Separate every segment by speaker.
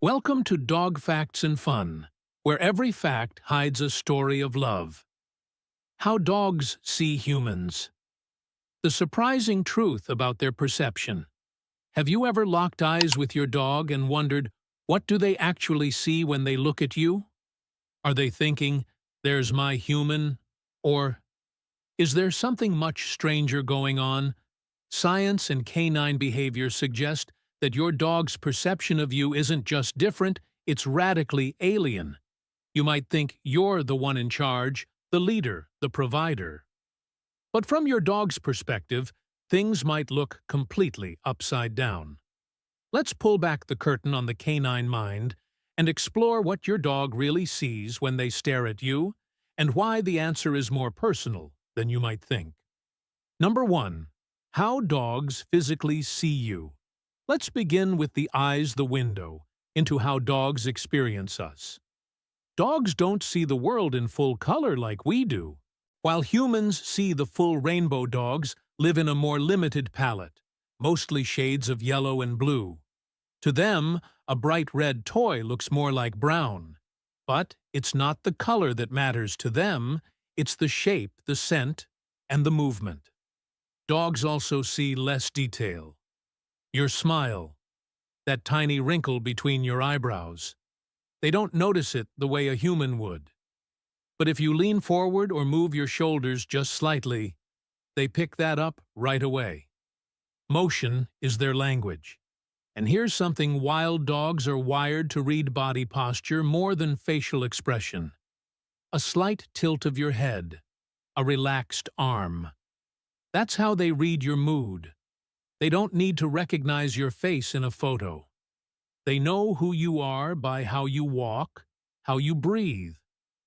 Speaker 1: Welcome to Dog Facts and Fun, where every fact hides a story of love. How dogs see humans. The surprising truth about their perception. Have you ever locked eyes with your dog and wondered, what do they actually see when they look at you? Are they thinking, there's my human? Or, is there something much stranger going on? Science and canine behavior suggest that your dog's perception of you isn't just different, it's radically alien. You might think you're the one in charge, the leader, the provider. But from your dog's perspective, things might look completely upside down. Let's pull back the curtain on the canine mind and explore what your dog really sees when they stare at you, and why the answer is more personal than you might think. Number 1. How dogs physically see you. Let's begin with the eyes, the window, into how dogs experience us. Dogs don't see the world in full color like we do. While humans see the full rainbow, dogs live in a more limited palette, mostly shades of yellow and blue. To them, a bright red toy looks more like brown. But it's not the color that matters to them, it's the shape, the scent, and the movement. Dogs also see less detail. Your smile, that tiny wrinkle between your eyebrows. They don't notice it the way a human would. But if you lean forward or move your shoulders just slightly, they pick that up right away. Motion is their language. And here's something: wild dogs are wired to read body posture more than facial expression. A slight tilt of your head, a relaxed arm. That's how they read your mood. They don't need to recognize your face in a photo. They know who you are by how you walk, how you breathe,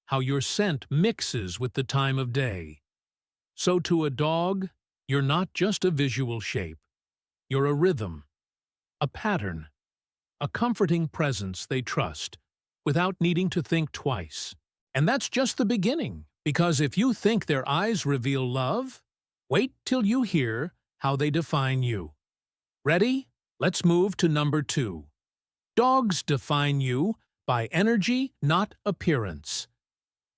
Speaker 1: how your scent mixes with the time of day. So to a dog, you're not just a visual shape. You're a rhythm, a pattern, a comforting presence they trust, without needing to think twice. And that's just the beginning, because if you think their eyes reveal love, wait till you hear how they define you. Ready? Let's move to number 2. Dogs define you by energy, not appearance.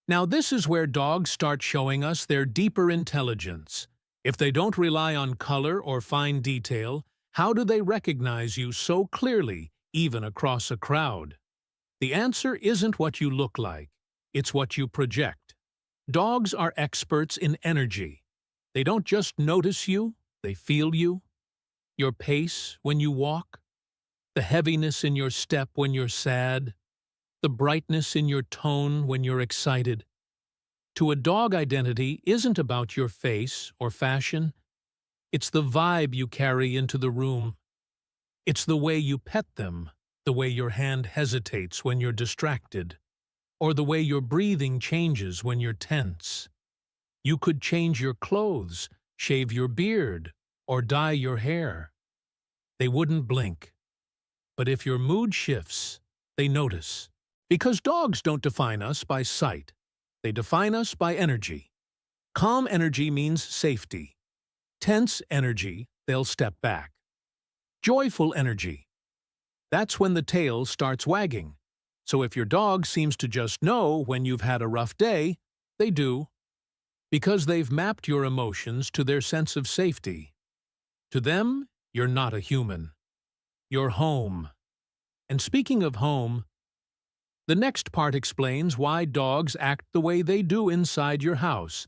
Speaker 1: Now this is where dogs start showing us their deeper intelligence. If they don't rely on color or fine detail, how do they recognize you so clearly, even across a crowd? The answer isn't what you look like, it's what you project. Dogs are experts in energy. They don't just notice you, they feel you. Your pace when you walk, the heaviness in your step when you're sad, the brightness in your tone when you're excited. To a dog, identity isn't about your face or fashion. It's the vibe you carry into the room. It's the way you pet them, the way your hand hesitates when you're distracted, or the way your breathing changes when you're tense. You could change your clothes, shave your beard, or dye your hair. They wouldn't blink. But if your mood shifts, they notice. Because dogs don't define us by sight. They define us by energy. Calm energy means safety. Tense energy, they'll step back. Joyful energy. That's when the tail starts wagging. So if your dog seems to just know when you've had a rough day, they do. Because they've mapped your emotions to their sense of safety. To them, you're not a human. You're home. And speaking of home, the next part explains why dogs act the way they do inside your house,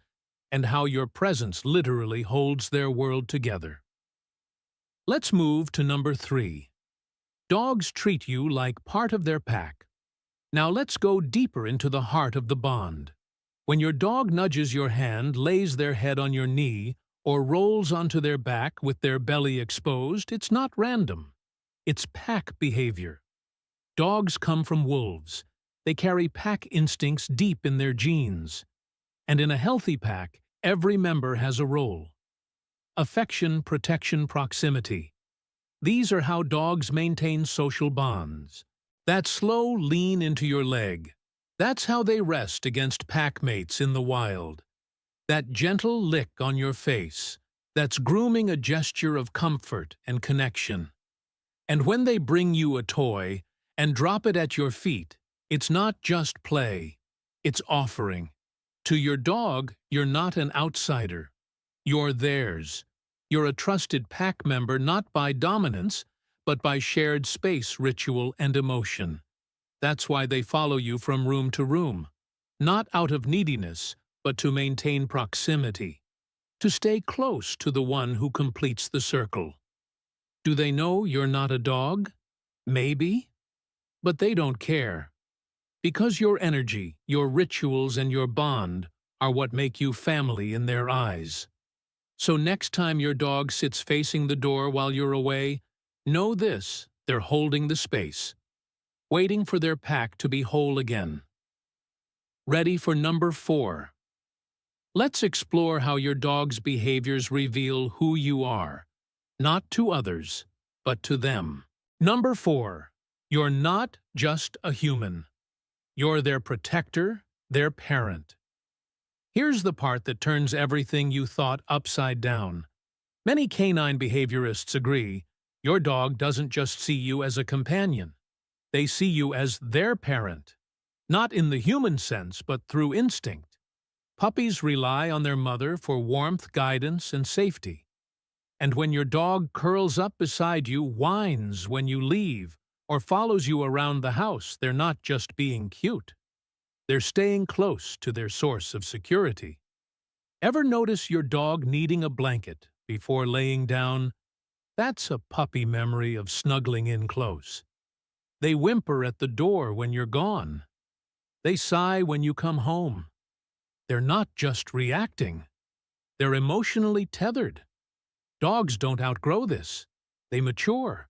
Speaker 1: and how your presence literally holds their world together. Let's move to number 3. Dogs treat you like part of their pack. Now let's go deeper into the heart of the bond. When your dog nudges your hand, lays their head on your knee, or rolls onto their back with their belly exposed, it's not random. It's pack behavior. Dogs come from wolves. They carry pack instincts deep in their genes. And in a healthy pack, every member has a role. Affection, protection, proximity. These are how dogs maintain social bonds. That slow lean into your leg. That's how they rest against pack mates in the wild. That gentle lick on your face. That's grooming a gesture of comfort and connection. And when they bring you a toy, and drop it at your feet. It's not just play, it's offering. To your dog, you're not an outsider. You're theirs. You're a trusted pack member not by dominance, but by shared space, ritual, and emotion. That's why they follow you from room to room. Not out of neediness, but to maintain proximity. To stay close to the one who completes the circle. Do they know you're not a dog? Maybe. But they don't care. Because your energy, your rituals, and your bond are what make you family in their eyes. So next time your dog sits facing the door while you're away, know this: they're holding the space, waiting for their pack to be whole again. Ready for number 4. Let's explore how your dog's behaviors reveal who you are, not to others, but to them. Number 4. You're not just a human. You're their protector, their parent. Here's the part that turns everything you thought upside down. Many canine behaviorists agree, your dog doesn't just see you as a companion. They see you as their parent. Not in the human sense, but through instinct. Puppies rely on their mother for warmth, guidance, and safety. And when your dog curls up beside you, whines when you leave, or follows you around the house, they're not just being cute. They're staying close to their source of security. Ever notice your dog needing a blanket before laying down? That's a puppy memory of snuggling in close. They whimper at the door when you're gone. They sigh when you come home. They're not just reacting. They're emotionally tethered. Dogs don't outgrow this. They mature.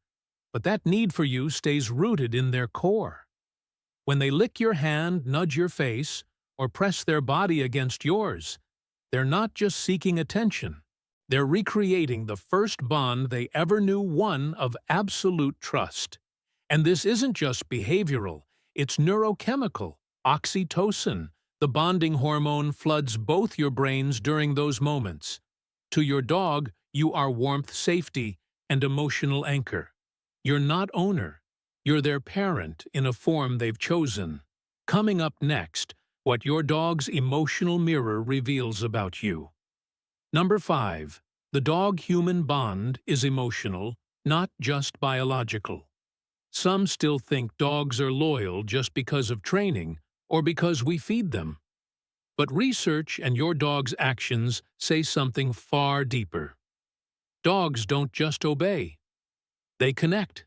Speaker 1: But that need for you stays rooted in their core. When they lick your hand, nudge your face, or press their body against yours, they're not just seeking attention. They're recreating the first bond they ever knew, one of absolute trust. And this isn't just behavioral, it's neurochemical. Oxytocin, the bonding hormone, floods both your brains during those moments. To your dog, you are warmth, safety, and emotional anchor. You're not owner. You're their parent in a form they've chosen. Coming up next, what your dog's emotional mirror reveals about you. Number 5. The dog-human bond is emotional, not just biological. Some still think dogs are loyal just because of training or because we feed them. But research and your dog's actions say something far deeper. Dogs don't just obey. They connect.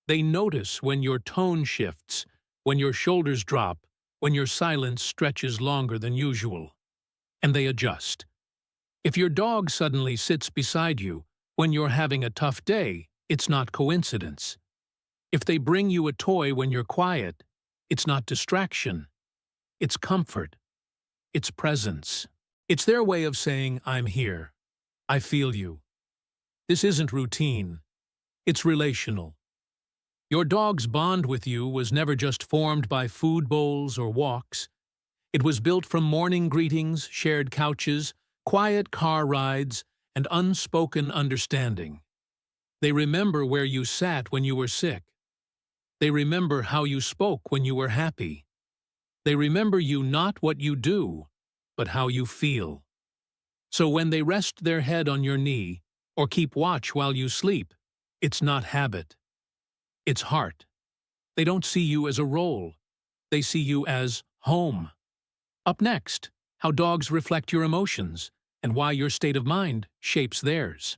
Speaker 1: They notice when your tone shifts, when your shoulders drop, when your silence stretches longer than usual. And they adjust. If your dog suddenly sits beside you when you're having a tough day, it's not coincidence. If they bring you a toy when you're quiet, it's not distraction. It's comfort. It's presence. It's their way of saying, I'm here. I feel you. This isn't routine. It's relational. Your dog's bond with you was never just formed by food bowls or walks. It was built from morning greetings, shared couches, quiet car rides, and unspoken understanding. They remember where you sat when you were sick. They remember how you spoke when you were happy. They remember you not what you do, but how you feel. So when they rest their head on your knee or keep watch while you sleep, it's not habit. It's heart. They don't see you as a role. They see you as home. Up next, how dogs reflect your emotions and why your state of mind shapes theirs.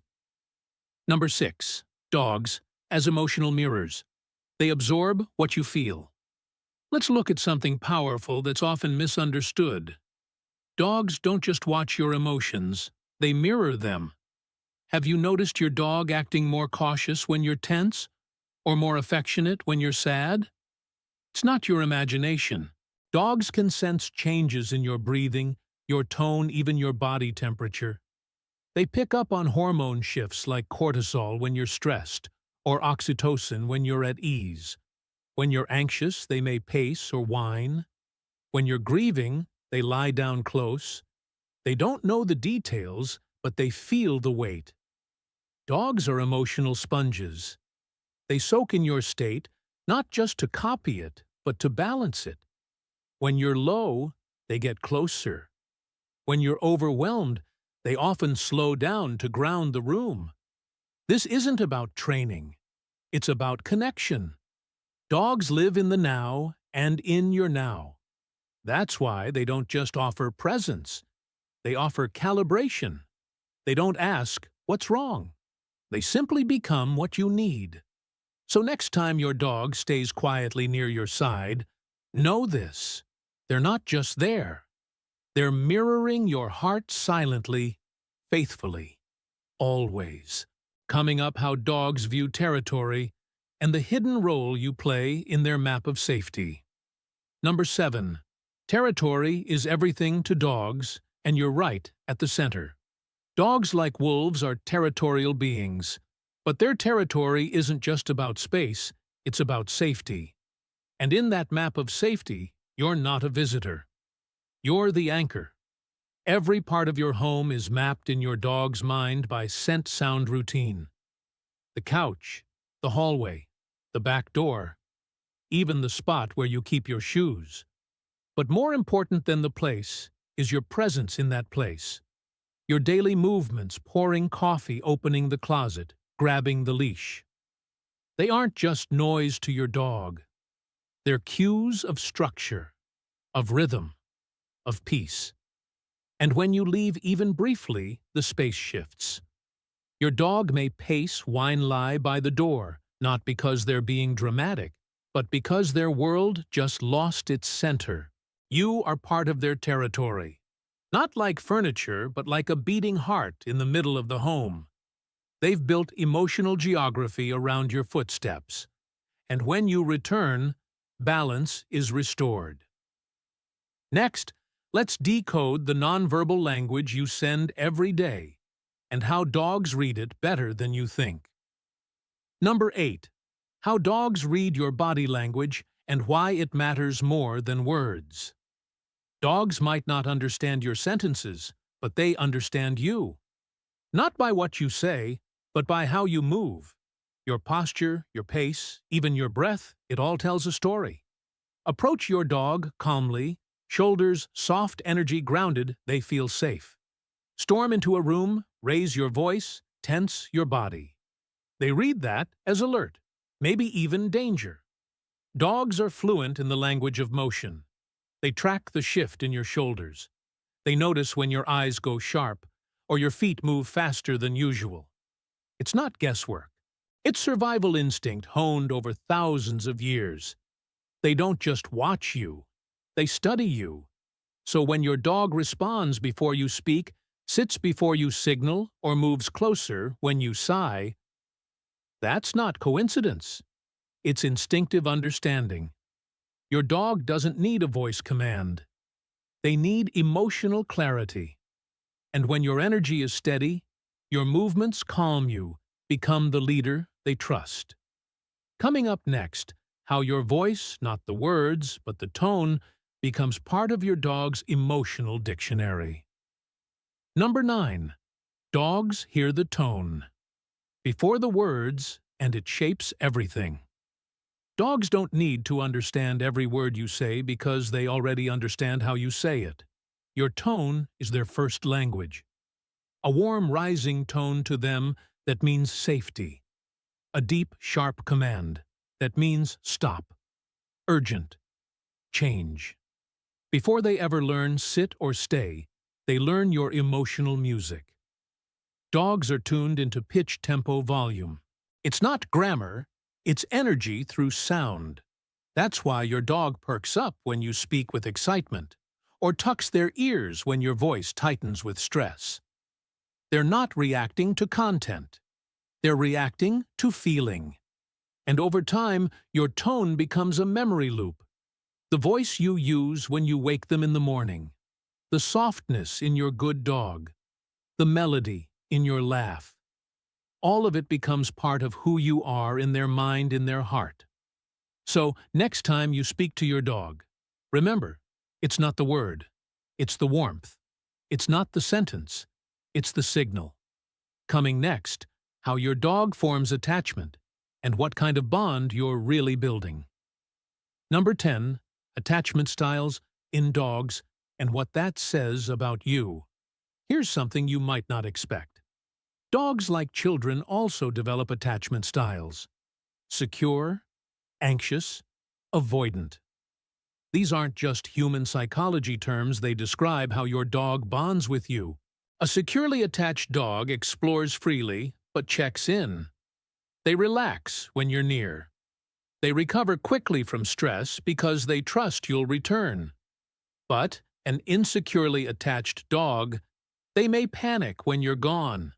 Speaker 1: Number 6. Dogs as emotional mirrors. They absorb what you feel. Let's look at something powerful that's often misunderstood. Dogs don't just watch your emotions, they mirror them. Have you noticed your dog acting more cautious when you're tense? Or more affectionate when you're sad? It's not your imagination. Dogs can sense changes in your breathing, your tone, even your body temperature. They pick up on hormone shifts like cortisol when you're stressed, or oxytocin when you're at ease. When you're anxious, they may pace or whine. When you're grieving, they lie down close. They don't know the details, but they feel the weight. Dogs are emotional sponges. They soak in your state, not just to copy it, but to balance it. When you're low, they get closer. When you're overwhelmed, they often slow down to ground the room. This isn't about training. It's about connection. Dogs live in the now and in your now. That's why they don't just offer presence. They offer calibration. They don't ask, "What's wrong?" They simply become what you need. So next time your dog stays quietly near your side, know this: they're not just there. They're mirroring your heart silently, faithfully, always. Coming up, how dogs view territory and the hidden role you play in their map of safety. Number 7. Territory is everything to dogs, and you're right at the center. Dogs, like wolves, are territorial beings, but their territory isn't just about space, it's about safety. And in that map of safety, you're not a visitor. You're the anchor. Every part of your home is mapped in your dog's mind by scent-sound routine. The couch, the hallway, the back door, even the spot where you keep your shoes. But more important than the place is your presence in that place. Your daily movements, pouring coffee, opening the closet, grabbing the leash. They aren't just noise to your dog. They're cues of structure, of rhythm, of peace. And when you leave even briefly, the space shifts. Your dog may pace, whine, lie by the door, not because they're being dramatic, but because their world just lost its center. You are part of their territory. Not like furniture, but like a beating heart in the middle of the home. They've built emotional geography around your footsteps. And when you return, balance is restored. Next, let's decode the nonverbal language you send every day and how dogs read it better than you think. Number 8. How dogs read your body language and why it matters more than words. Dogs might not understand your sentences, but they understand you. Not by what you say, but by how you move. Your posture, your pace, even your breath, it all tells a story. Approach your dog calmly, shoulders soft, energy grounded, they feel safe. Storm into a room, raise your voice, tense your body. They read that as alert, maybe even danger. Dogs are fluent in the language of motion. They track the shift in your shoulders. They notice when your eyes go sharp or your feet move faster than usual. It's not guesswork. It's survival instinct honed over thousands of years. They don't just watch you. They study you. So when your dog responds before you speak, sits before you signal, or moves closer when you sigh, that's not coincidence. It's instinctive understanding. Your dog doesn't need a voice command. They need emotional clarity. And when your energy is steady, your movements calm you, become the leader they trust. Coming up next, how your voice, not the words, but the tone, becomes part of your dog's emotional dictionary. Number 9. Dogs hear the tone before the words, and it shapes everything. Dogs don't need to understand every word you say because they already understand how you say it. Your tone is their first language. A warm, rising tone to them that means safety. A deep, sharp command that means stop, urgent, change. Before they ever learn sit or stay, they learn your emotional music. Dogs are tuned into pitch, tempo, volume. It's not grammar, it's energy through sound. That's why your dog perks up when you speak with excitement, or tucks their ears when your voice tightens with stress. They're not reacting to content. They're reacting to feeling. And over time, your tone becomes a memory loop. The voice you use when you wake them in the morning. The softness in your good dog. The melody in your laugh. All of it becomes part of who you are in their mind, in their heart. So, next time you speak to your dog, remember, it's not the word, it's the warmth. It's not the sentence, it's the signal. Coming next, how your dog forms attachment and what kind of bond you're really building. Number 10. Attachment styles in dogs and what that says about you. Here's something you might not expect. Dogs, like children, also develop attachment styles. Secure, anxious, avoidant. These aren't just human psychology terms, they describe how your dog bonds with you. A securely attached dog explores freely, but checks in. They relax when you're near. They recover quickly from stress because they trust you'll return. But an insecurely attached dog, they may panic when you're gone,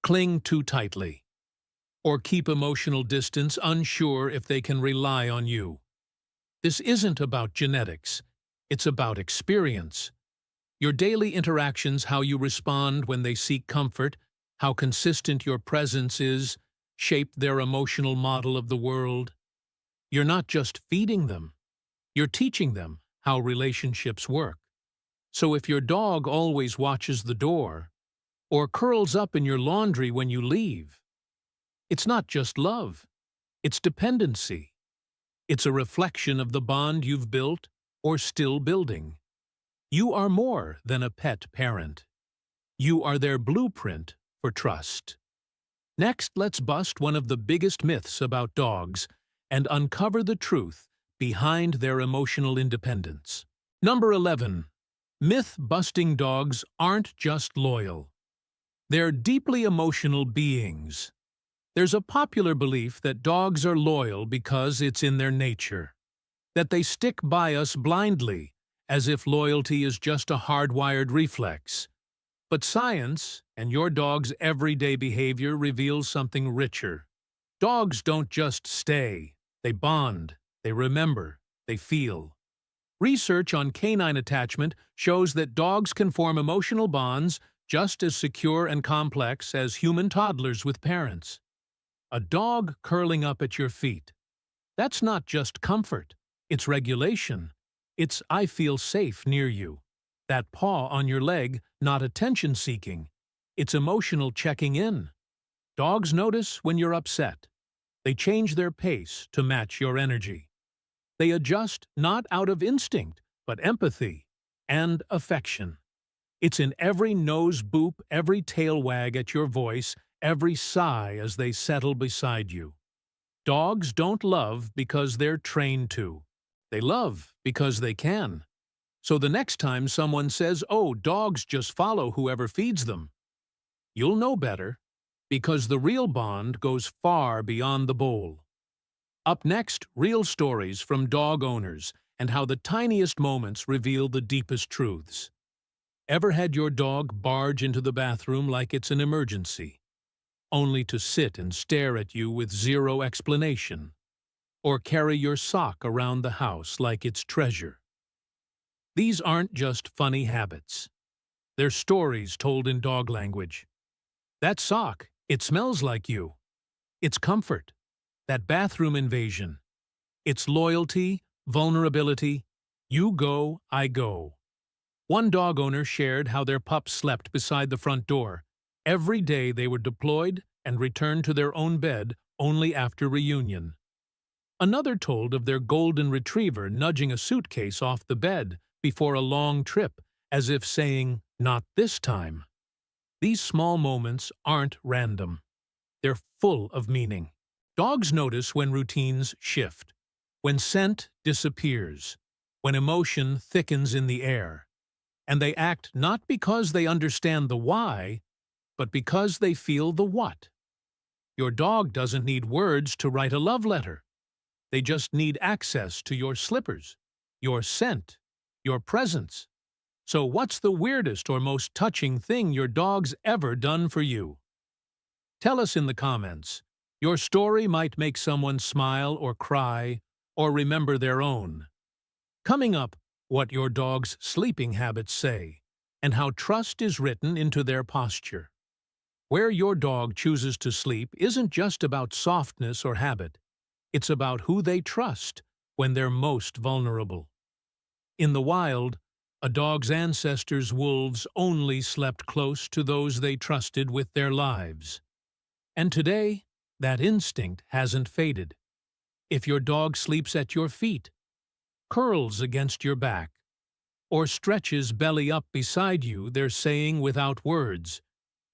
Speaker 1: cling too tightly, or keep emotional distance, unsure if they can rely on you. This isn't about genetics, it's about experience. Your daily interactions, how you respond when they seek comfort, how consistent your presence is, shape their emotional model of the world. You're not just feeding them, you're teaching them how relationships work. So if your dog always watches the door, or curls up in your laundry when you leave, it's not just love, it's dependency. It's a reflection of the bond you've built or still building. You are more than a pet parent. You are their blueprint for trust. Next, let's bust one of the biggest myths about dogs and uncover the truth behind their emotional independence. Number 11. Myth-busting dogs aren't just loyal. They're deeply emotional beings. There's a popular belief that dogs are loyal because it's in their nature, that they stick by us blindly, as if loyalty is just a hardwired reflex. But science and your dog's everyday behavior reveals something richer. Dogs don't just stay, they bond, they remember, they feel. Research on canine attachment shows that dogs can form emotional bonds just as secure and complex as human toddlers with parents. A dog curling up at your feet. That's not just comfort, it's regulation. It's "I feel safe near you." That paw on your leg, not attention-seeking. It's emotional checking in. Dogs notice when you're upset. They change their pace to match your energy. They adjust not out of instinct, but empathy and affection. It's in every nose boop, every tail wag at your voice, every sigh as they settle beside you. Dogs don't love because they're trained to. They love because they can. So the next time someone says, "Oh, dogs just follow whoever feeds them," you'll know better, because the real bond goes far beyond the bowl. Up next, real stories from dog owners and how the tiniest moments reveal the deepest truths. Ever had your dog barge into the bathroom like it's an emergency, only to sit and stare at you with zero explanation? Or carry your sock around the house like it's treasure? These aren't just funny habits. They're stories told in dog language. That sock, it smells like you. It's comfort. That bathroom invasion. It's loyalty, vulnerability. You go, I go. One dog owner shared how their pup slept beside the front door. Every day they were deployed and returned to their own bed only after reunion. Another told of their golden retriever nudging a suitcase off the bed before a long trip, as if saying, "Not this time." These small moments aren't random. They're full of meaning. Dogs notice when routines shift, when scent disappears, when emotion thickens in the air. And they act not because they understand the why, but because they feel the what. Your dog doesn't need words to write a love letter. They just need access to your slippers, your scent, your presence. So what's the weirdest or most touching thing your dog's ever done for you? Tell us in the comments. Your story might make someone smile or cry or remember their own. Coming up, what your dog's sleeping habits say and how trust is written into their posture. Where your dog chooses to sleep isn't just about softness or habit. It's about who they trust when they're most vulnerable. In the wild, a dog's ancestors, wolves, only slept close to those they trusted with their lives. And today, that instinct hasn't faded. If your dog sleeps at your feet, curls against your back, or stretches belly up beside you, they're saying without words,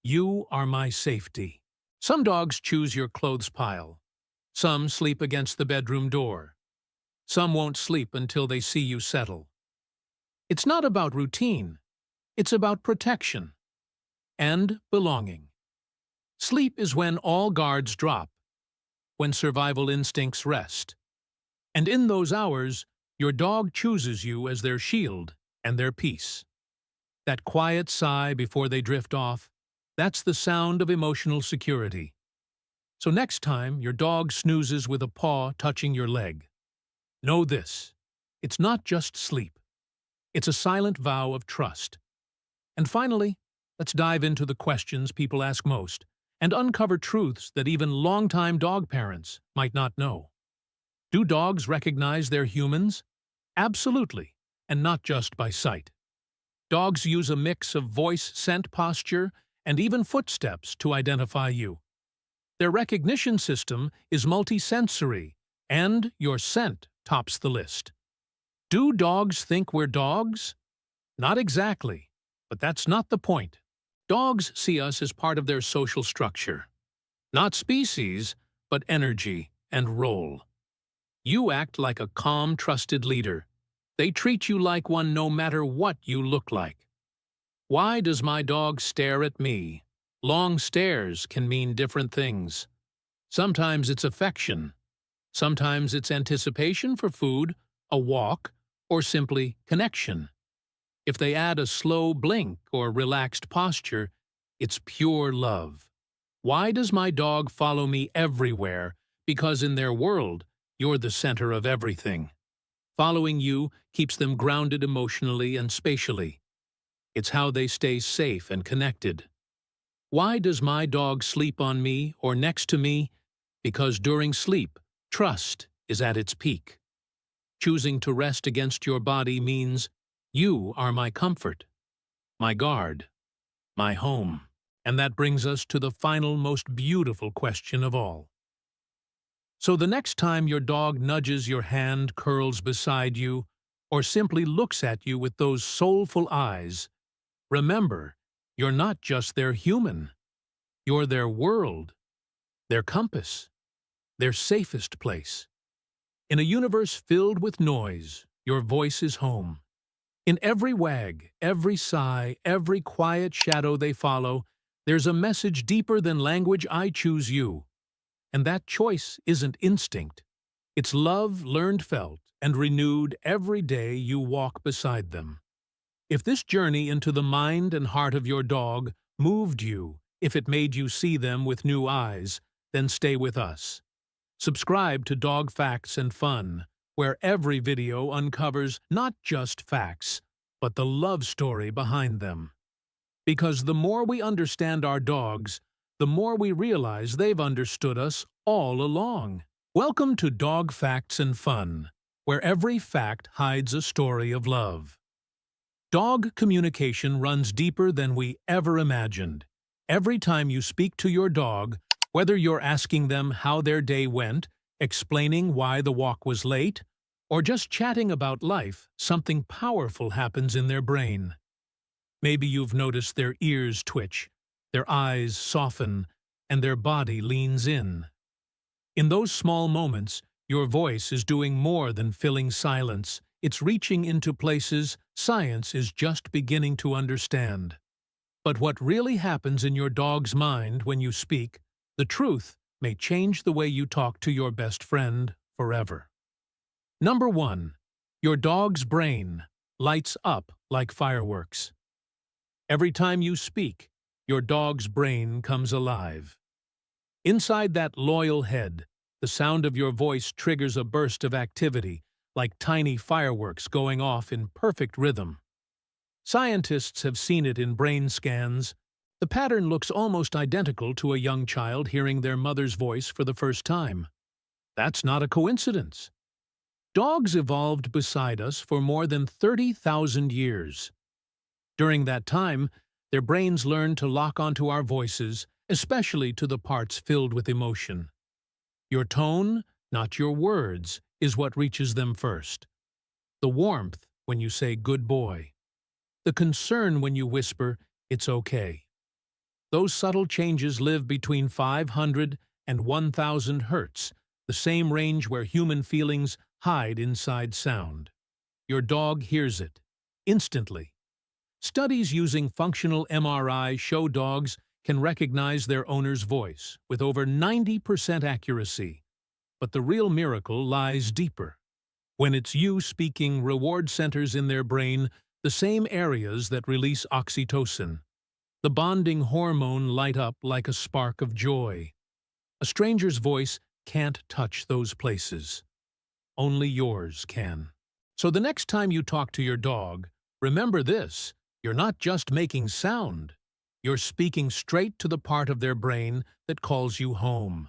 Speaker 1: "You are my safety." Some dogs choose your clothes pile. Some sleep against the bedroom door. Some won't sleep until they see you settle. It's not about routine. It's about protection and belonging. Sleep is when all guards drop, when survival instincts rest. And in those hours, your dog chooses you as their shield and their peace. That quiet sigh before they drift off, that's the sound of emotional security. So next time your dog snoozes with a paw touching your leg, know this: it's not just sleep. It's a silent vow of trust. And finally, let's dive into the questions people ask most and uncover truths that even longtime dog parents might not know. Do dogs recognize their humans? Absolutely, and not just by sight. Dogs use a mix of voice, scent, posture, and even footsteps to identify you. Their recognition system is multisensory, and your scent tops the list. Do dogs think we're dogs? Not exactly, but that's not the point. Dogs see us as part of their social structure. Not species, but energy and role. You act like a calm, trusted leader. They treat you like one no matter what you look like. Why does my dog stare at me? Long stares can mean different things. Sometimes it's affection. Sometimes it's anticipation for food, a walk, or simply connection. If they add a slow blink or relaxed posture, it's pure love. Why does my dog follow me everywhere? Because in their world, you're the center of everything. Following you keeps them grounded emotionally and spatially. It's how they stay safe and connected. Why does my dog sleep on me or next to me? Because during sleep, trust is at its peak. Choosing to rest against your body means you are my comfort, my guard, my home. And that brings us to the final, most beautiful question of all. So the next time your dog nudges your hand, curls beside you, or simply looks at you with those soulful eyes, remember, you're not just their human. You're their world, their compass, their safest place. In a universe filled with noise, your voice is home. In every wag, every sigh, every quiet shadow they follow, there's a message deeper than language: I choose you. And that choice isn't instinct. It's love learned, felt, and renewed every day you walk beside them. If this journey into the mind and heart of your dog moved you, if it made you see them with new eyes, then stay with us. Subscribe to Dog Facts and Fun, where every video uncovers not just facts, but the love story behind them. Because the more we understand our dogs, the more we realize they've understood us all along. Welcome to Dog Facts and Fun, where every fact hides a story of love. Dog communication runs deeper than we ever imagined. Every time you speak to your dog, whether you're asking them how their day went, explaining why the walk was late, or just chatting about life, something powerful happens in their brain. Maybe you've noticed their ears twitch, their eyes soften, and their body leans in. In those small moments, your voice is doing more than filling silence. It's reaching into places science is just beginning to understand. But what really happens in your dog's mind when you speak, the truth, may change the way you talk to your best friend forever. Number 1. Your dog's brain lights up like fireworks. Every time you speak, your dog's brain comes alive. Inside that loyal head, the sound of your voice triggers a burst of activity, like tiny fireworks going off in perfect rhythm. Scientists have seen it in brain scans. The pattern looks almost identical to a young child hearing their mother's voice for the first time. That's not a coincidence. Dogs evolved beside us for more than 30,000 years. During that time, their brains learned to lock onto our voices, especially to the parts filled with emotion. Your tone, not your words, is what reaches them first. The warmth when you say good boy. The concern when you whisper, it's okay. Those subtle changes live between 500 and 1,000 hertz, the same range where human feelings hide inside sound. Your dog hears it, instantly. Studies using functional MRI show dogs can recognize their owner's voice with over 90% accuracy. But the real miracle lies deeper. When it's you speaking, reward centers in their brain, the same areas that release oxytocin. The bonding hormone light up like a spark of joy. A stranger's voice can't touch those places. Only yours can. So the next time you talk to your dog, remember this: you're not just making sound. You're speaking straight to the part of their brain that calls you home.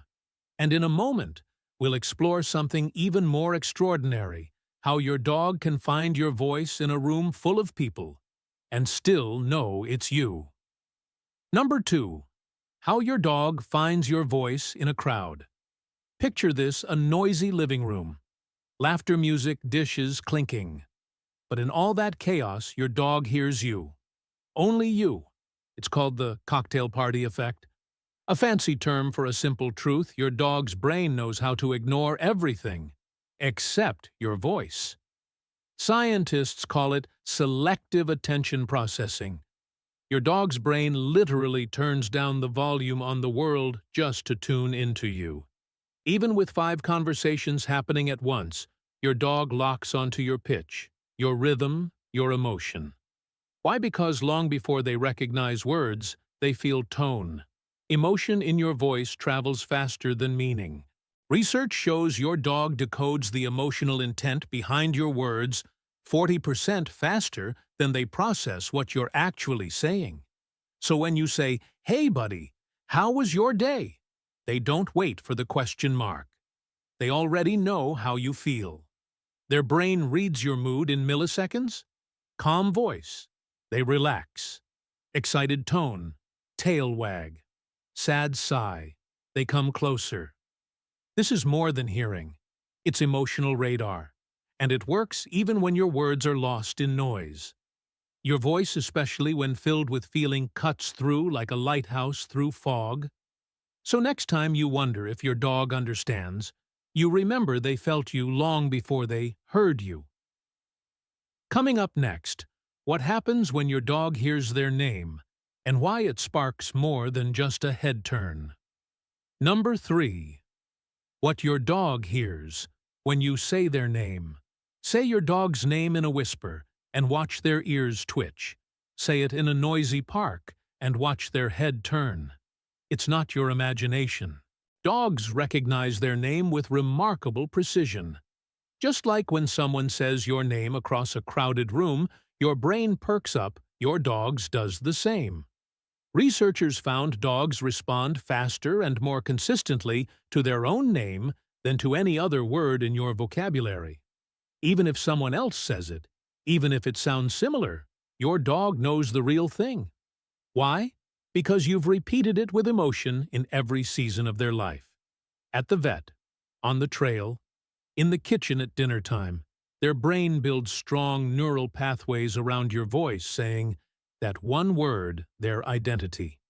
Speaker 1: And in a moment, we'll explore something even more extraordinary: how your dog can find your voice in a room full of people and still know it's you. Number 2. How your dog finds your voice in a crowd. Picture this: a noisy living room. Laughter, music, dishes clinking. But in all that chaos, your dog hears you. Only you. It's called the cocktail party effect. A fancy term for a simple truth: your dog's brain knows how to ignore everything except your voice. Scientists call it selective attention processing. Your dog's brain literally turns down the volume on the world just to tune into you. Even with 5 conversations happening at once, your dog locks onto your pitch, your rhythm, your emotion. Why? Because long before they recognize words, they feel tone. Emotion in your voice travels faster than meaning. Research shows your dog decodes the emotional intent behind your words 40% faster than they process what you're actually saying. So when you say, "Hey buddy, how was your day?" they don't wait for the question mark. They already know how you feel. Their brain reads your mood in milliseconds. Calm voice, they relax. Excited tone, tail wag. Sad sigh, they come closer. This is more than hearing. It's emotional radar. And it works even when your words are lost in noise. Your voice, especially when filled with feeling, cuts through like a lighthouse through fog. So next time you wonder if your dog understands, you remember they felt you long before they heard you. Coming up next, what happens when your dog hears their name, and why it sparks more than just a head turn. Number 3. What your dog hears when you say their name. Say your dog's name in a whisper and watch their ears twitch. Say it in a noisy park and watch their head turn. It's not your imagination. Dogs recognize their name with remarkable precision. Just like when someone says your name across a crowded room, your brain perks up, your dog's does the same. Researchers found dogs respond faster and more consistently to their own name than to any other word in your vocabulary. Even if someone else says it, even if it sounds similar, your dog knows the real thing. Why? Because you've repeated it with emotion in every season of their life. At the vet, on the trail, in the kitchen at dinner time, their brain builds strong neural pathways around your voice, saying that one word, their identity.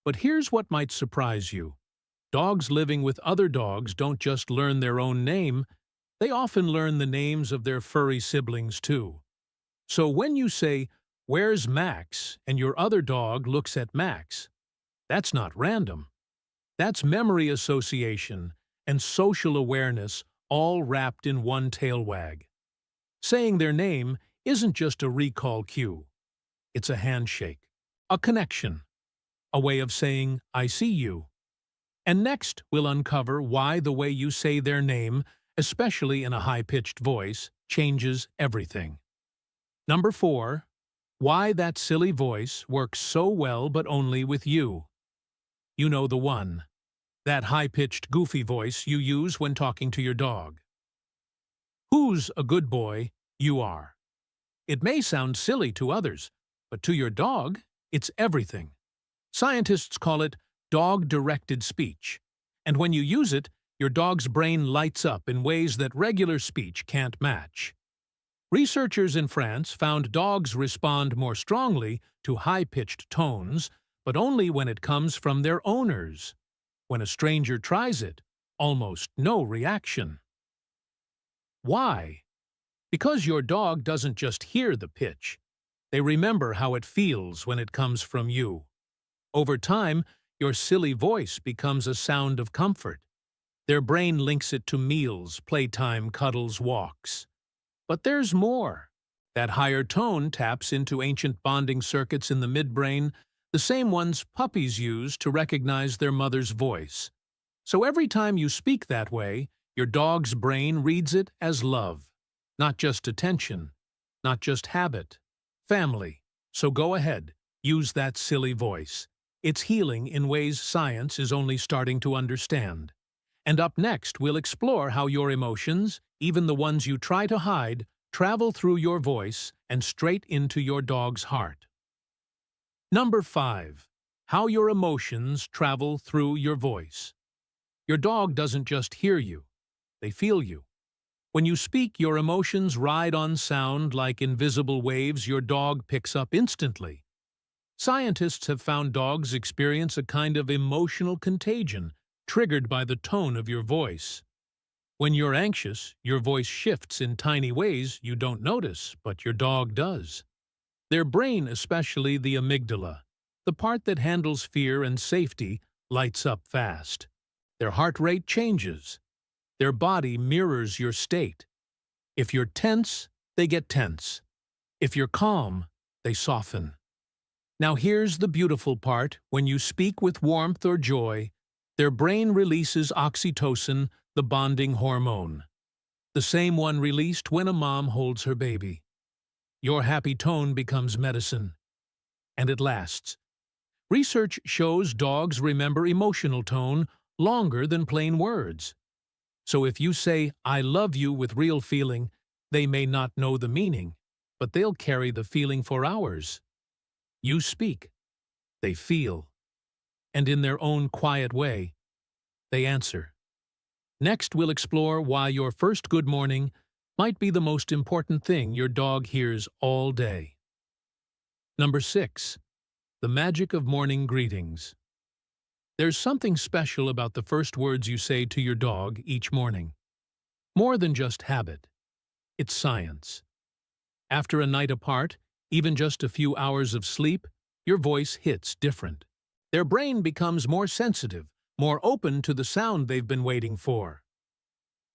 Speaker 1: But here's what might surprise you. Dogs living with other dogs don't just learn their own name, they often learn the names of their furry siblings too. So when you say, "Where's Max?" and your other dog looks at Max, that's not random. That's memory association and social awareness all wrapped in one tail wag. Saying their name isn't just a recall cue. It's a handshake, a connection, a way of saying, "I see you." And next, we'll uncover why the way you say their name, especially in a high-pitched voice, changes everything. Number 4. Why that silly voice works so well but only with you. You know the one. That high-pitched, goofy voice you use when talking to your dog. Who's a good boy? You are. It may sound silly to others, but to your dog, it's everything. Scientists call it dog-directed speech, and when you use it, your dog's brain lights up in ways that regular speech can't match. Researchers in France found dogs respond more strongly to high-pitched tones, but only when it comes from their owners. When a stranger tries it, almost no reaction. Why? Because your dog doesn't just hear the pitch. They remember how it feels when it comes from you. Over time, your silly voice becomes a sound of comfort. Their brain links it to meals, playtime, cuddles, walks. But there's more. That higher tone taps into ancient bonding circuits in the midbrain, the same ones puppies use to recognize their mother's voice. So every time you speak that way, your dog's brain reads it as love. Not just attention, not just habit, family. So go ahead, use that silly voice. It's healing in ways science is only starting to understand. And up next, we'll explore how your emotions, even the ones you try to hide, travel through your voice and straight into your dog's heart. Number 5. How your emotions travel through your voice. Your dog doesn't just hear you, they feel you. When you speak, your emotions ride on sound like invisible waves your dog picks up instantly. Scientists have found dogs experience a kind of emotional contagion triggered by the tone of your voice. When you're anxious, your voice shifts in tiny ways you don't notice, but your dog does. Their brain, especially the amygdala, the part that handles fear and safety, lights up fast. Their heart rate changes. Their body mirrors your state. If you're tense, they get tense. If you're calm, they soften. Now here's the beautiful part. When you speak with warmth or joy, their brain releases oxytocin, the bonding hormone. The same one released when a mom holds her baby. Your happy tone becomes medicine. And it lasts. Research shows dogs remember emotional tone longer than plain words. So if you say, "I love you" with real feeling, they may not know the meaning, but they'll carry the feeling for hours. You speak, they feel, and in their own quiet way, they answer. Next, we'll explore why your first good morning might be the most important thing your dog hears all day. Number 6. The magic of morning greetings. There's something special about the first words you say to your dog each morning. More than just habit. It's science. After a night apart, even just a few hours of sleep, your voice hits different. Their brain becomes more sensitive, more open to the sound they've been waiting for.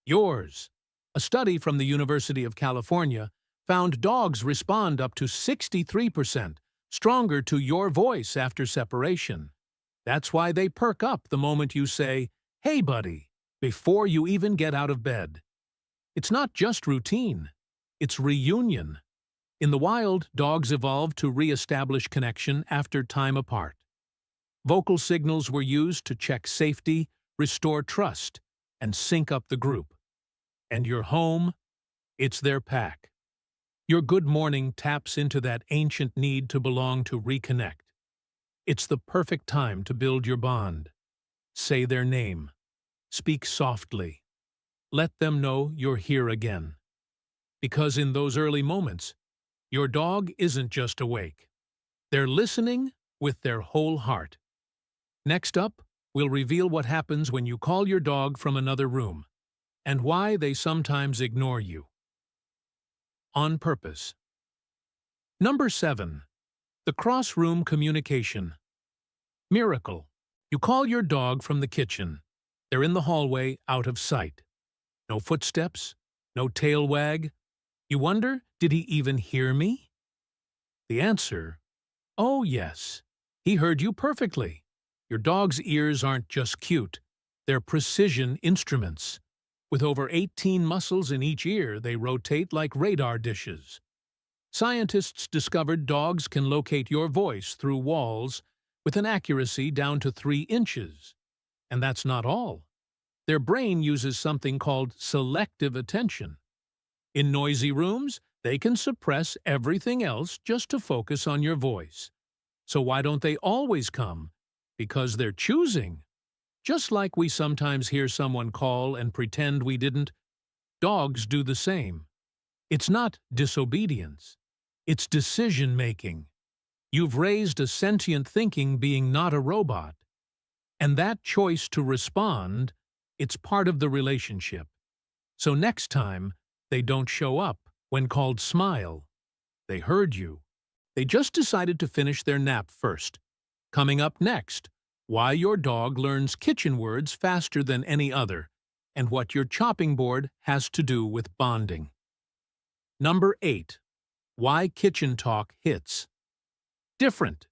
Speaker 1: Yours. A study from the University of California found dogs respond up to 63% stronger to your voice after separation. That's why they perk up the moment you say, "Hey, buddy," before you even get out of bed. It's not just routine, it's reunion. In the wild, dogs evolved to re-establish connection after time apart. Vocal signals were used to check safety, restore trust, and sync up the group. And your home? It's their pack. Your good morning taps into that ancient need to belong, to reconnect. It's the perfect time to build your bond. Say their name. Speak softly. Let them know you're here again. Because in those early moments, your dog isn't just awake. They're listening with their whole heart. Next up, we'll reveal what happens when you call your dog from another room, and why they sometimes ignore you. On purpose. Number 7. The cross-room communication. Miracle. You call your dog from the kitchen. They're in the hallway, out of sight. No footsteps, no tail wag. You wonder, did he even hear me? The answer, oh yes, he heard you perfectly. Your dog's ears aren't just cute, they're precision instruments. With over 18 muscles in each ear, they rotate like radar dishes. Scientists discovered dogs can locate your voice through walls with an accuracy down to 3 inches. And that's not all. Their brain uses something called selective attention. In noisy rooms, they can suppress everything else just to focus on your voice. So why don't they always come? Because they're choosing. Just like we sometimes hear someone call and pretend we didn't, dogs do the same. It's not disobedience. It's decision-making. You've raised a sentient thinking being, not a robot. And that choice to respond, it's part of the relationship. So next time, they don't show up when called, smile. They heard you. They just decided to finish their nap first. Coming up next, why your dog learns kitchen words faster than any other, and what your chopping board has to do with bonding. Number 8. Why kitchen talk hits. Different.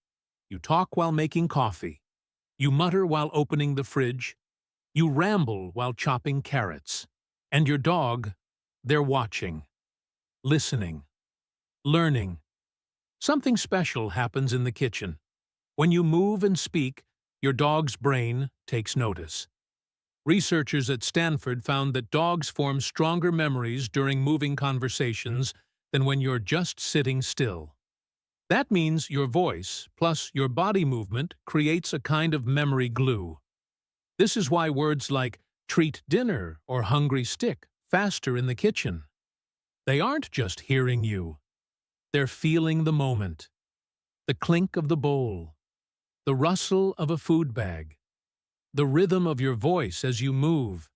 Speaker 1: You talk while making coffee. You mutter while opening the fridge. You ramble while chopping carrots. And your dog, they're watching, listening, learning. Something special happens in the kitchen. When you move and speak, your dog's brain takes notice. Researchers at Stanford found that dogs form stronger memories during moving conversations than when you're just sitting still. That means your voice, plus your body movement, creates a kind of memory glue. This is why words like treat dinner or hungry stick faster in the kitchen. They aren't just hearing you. They're feeling the moment. The clink of the bowl. The rustle of a food bag. The rhythm of your voice as you move.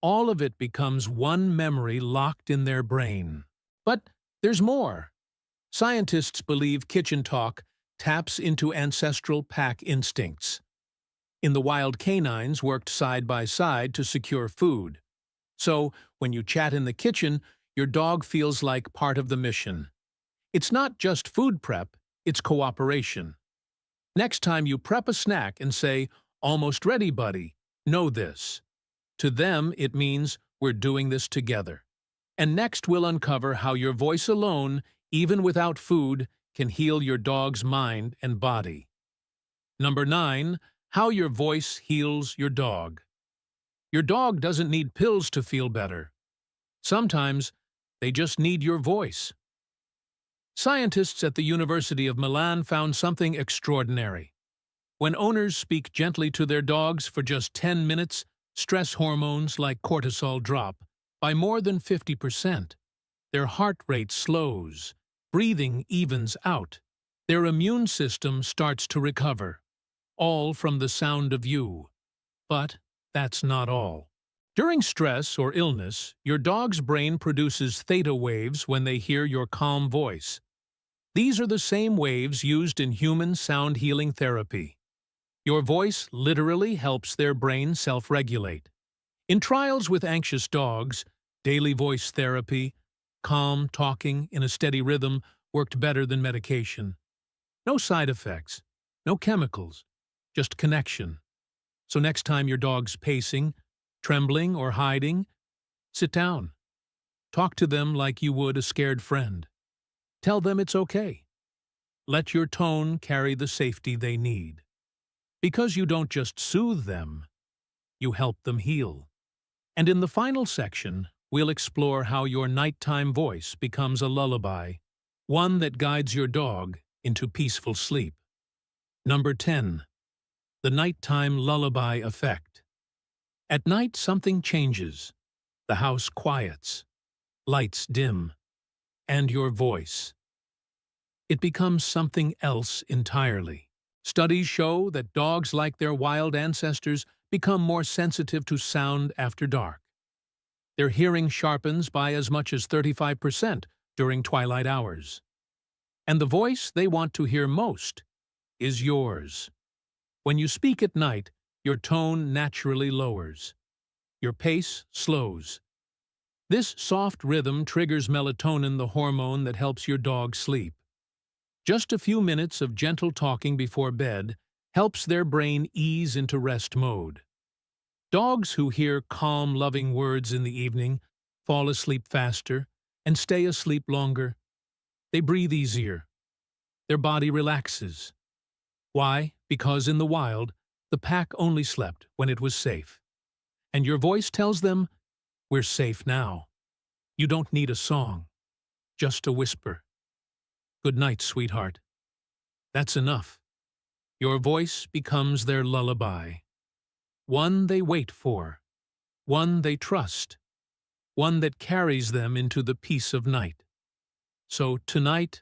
Speaker 1: All of it becomes one memory locked in their brain. But there's more. Scientists believe kitchen talk taps into ancestral pack instincts. In the wild, canines worked side by side to secure food. So, when you chat in the kitchen, your dog feels like part of the mission. It's not just food prep, it's cooperation. Next time you prep a snack and say, "Almost ready, buddy," know this. To them, it means we're doing this together. And next we'll uncover how your voice alone, even without food, can heal your dog's mind and body. Number 9. How your voice heals your dog. Your dog doesn't need pills to feel better. Sometimes they just need your voice. Scientists at the University of Milan found something extraordinary. When owners speak gently to their dogs for just 10 minutes, stress hormones like cortisol drop by more than 50%. Their heart rate slows, breathing evens out, their immune system starts to recover. All from the sound of you. But that's not all. During stress or illness, your dog's brain produces theta waves when they hear your calm voice. These are the same waves used in human sound healing therapy. Your voice literally helps their brain self-regulate. In trials with anxious dogs, daily voice therapy, calm talking in a steady rhythm worked better than medication. No side effects, no chemicals, just connection. So next time your dog's pacing, trembling, or hiding, sit down. Talk to them like you would a scared friend. Tell them it's okay. Let your tone carry the safety they need. Because you don't just soothe them, you help them heal. And in the final section, we'll explore how your nighttime voice becomes a lullaby, one that guides your dog into peaceful sleep. Number 10. The nighttime lullaby effect. At night, something changes. The house quiets, lights dim, and your voice. It becomes something else entirely. Studies show that dogs, like their wild ancestors, become more sensitive to sound after dark. Their hearing sharpens by as much as 35% during twilight hours. And the voice they want to hear most is yours. When you speak at night, your tone naturally lowers. Your pace slows. This soft rhythm triggers melatonin, the hormone that helps your dog sleep. Just a few minutes of gentle talking before bed helps their brain ease into rest mode. Dogs who hear calm, loving words in the evening fall asleep faster and stay asleep longer. They breathe easier. Their body relaxes. Why? Because in the wild, the pack only slept when it was safe. And your voice tells them, "We're safe now." You don't need a song, just a whisper. "Good night, sweetheart." That's enough. Your voice becomes their lullaby. one they wait for, one they trust, one that carries them into the peace of night. So tonight,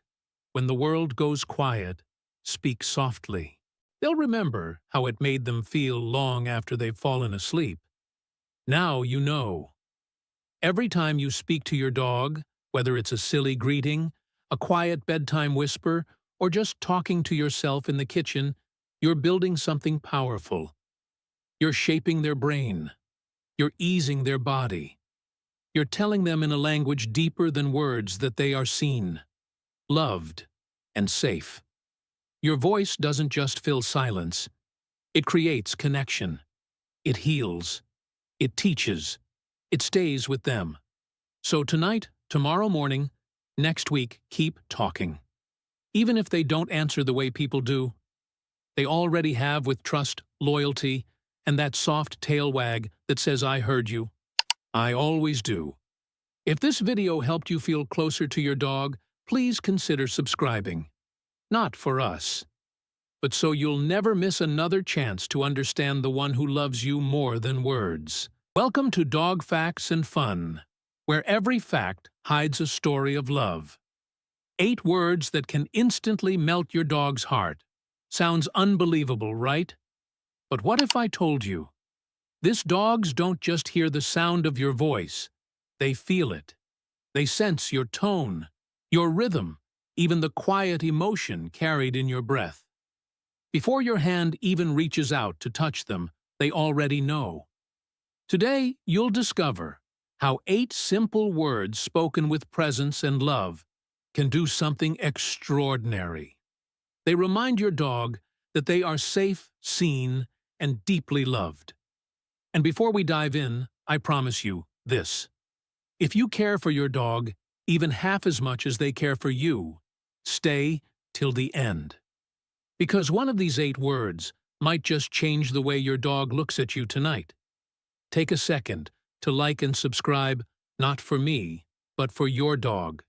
Speaker 1: when the world goes quiet, speak softly. They'll remember how it made them feel long after they've fallen asleep. Now you know. Every time you speak to your dog, whether it's a silly greeting, a quiet bedtime whisper, or just talking to yourself in the kitchen, you're building something powerful. You're shaping their brain. You're easing their body. You're telling them in a language deeper than words that they are seen, loved, and safe. Your voice doesn't just fill silence. It creates connection. It heals. It teaches. It stays with them. So tonight, tomorrow morning, next week, keep talking. Even if they don't answer the way people do, they already have with trust, loyalty, and that soft tail wag that says, "I heard you." I always do. If this video helped you feel closer to your dog, please consider subscribing. Not for us, but so you'll never miss another chance to understand the one who loves you more than words. Welcome to Dog Facts and Fun, where every fact hides a story of love. 8 words that can instantly melt your dog's heart. Sounds unbelievable, right? But what if I told you? These dogs don't just hear the sound of your voice. They feel it. They sense your tone, your rhythm, even the quiet emotion carried in your breath. Before your hand even reaches out to touch them, they already know. Today, you'll discover how 8 simple words spoken with presence and love can do something extraordinary. They remind your dog that they are safe, seen, and deeply loved. And before we dive in, I promise you this. If you care for your dog even half as much as they care for you, stay till the end. Because one of these 8 words might just change the way your dog looks at you tonight. Take a second to like and subscribe, not for me, but for your dog.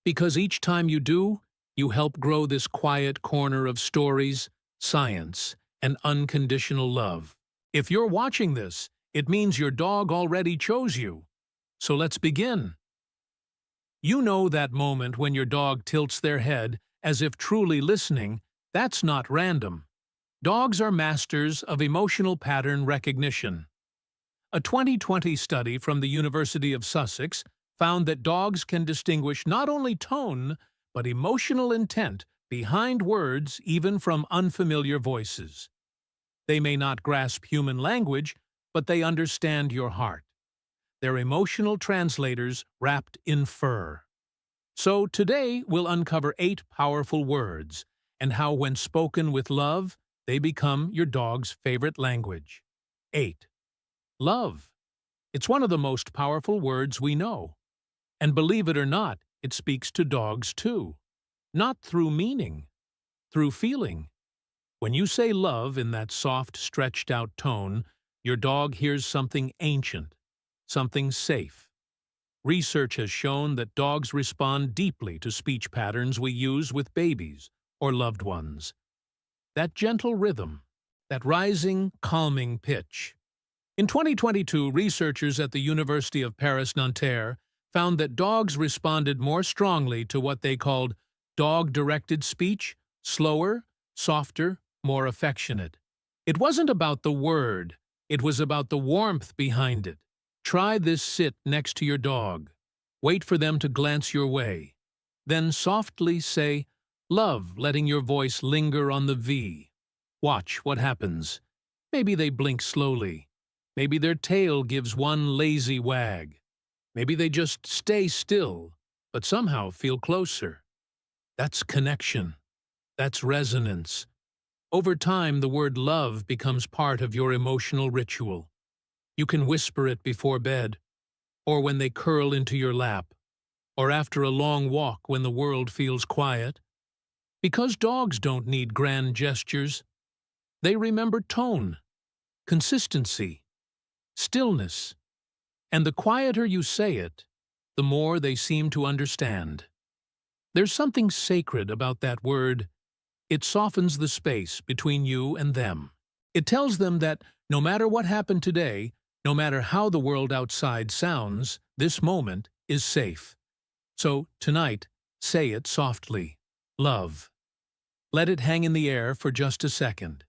Speaker 1: Because each time you do, you help grow this quiet corner of stories, science, and unconditional love. If you're watching this, it means your dog already chose you. So let's begin. You know that moment when your dog tilts their head as if truly listening. That's not random. Dogs are masters of emotional pattern recognition. A 2020 study from the University of Sussex found that dogs can distinguish not only tone, but emotional intent behind words, even from unfamiliar voices. They may not grasp human language, but they understand your heart. They're emotional translators wrapped in fur. So today we'll uncover 8 powerful words and how when spoken with love, they become your dog's favorite language. 8. Love. It's one of the most powerful words we know. And believe it or not, it speaks to dogs too. Not through meaning, through feeling. When you say love in that soft, stretched-out tone, your dog hears something ancient, something safe. Research has shown that dogs respond deeply to speech patterns we use with babies or loved ones. That gentle rhythm, that rising, calming pitch. In 2022, researchers at the University of Paris-Nanterre found that dogs responded more strongly to what they called dog-directed speech, slower, softer, more affectionate. It wasn't about the word, it was about the warmth behind it. Try this sit next to your dog. Wait for them to glance your way. Then softly say, "Love," letting your voice linger on the V. Watch what happens. Maybe they blink slowly. Maybe their tail gives one lazy wag. Maybe they just stay still, but somehow feel closer. That's connection. That's resonance. Over time, the word love becomes part of your emotional ritual. You can whisper it before bed, or when they curl into your lap, or after a long walk when the world feels quiet. Because dogs don't need grand gestures. They remember tone, consistency, stillness. And the quieter you say it, the more they seem to understand. There's something sacred about that word. It softens the space between you and them. It tells them that no matter what happened today, no matter how the world outside sounds, this moment is safe. So, tonight, say it softly. Love. Let it hang in the air for just a second.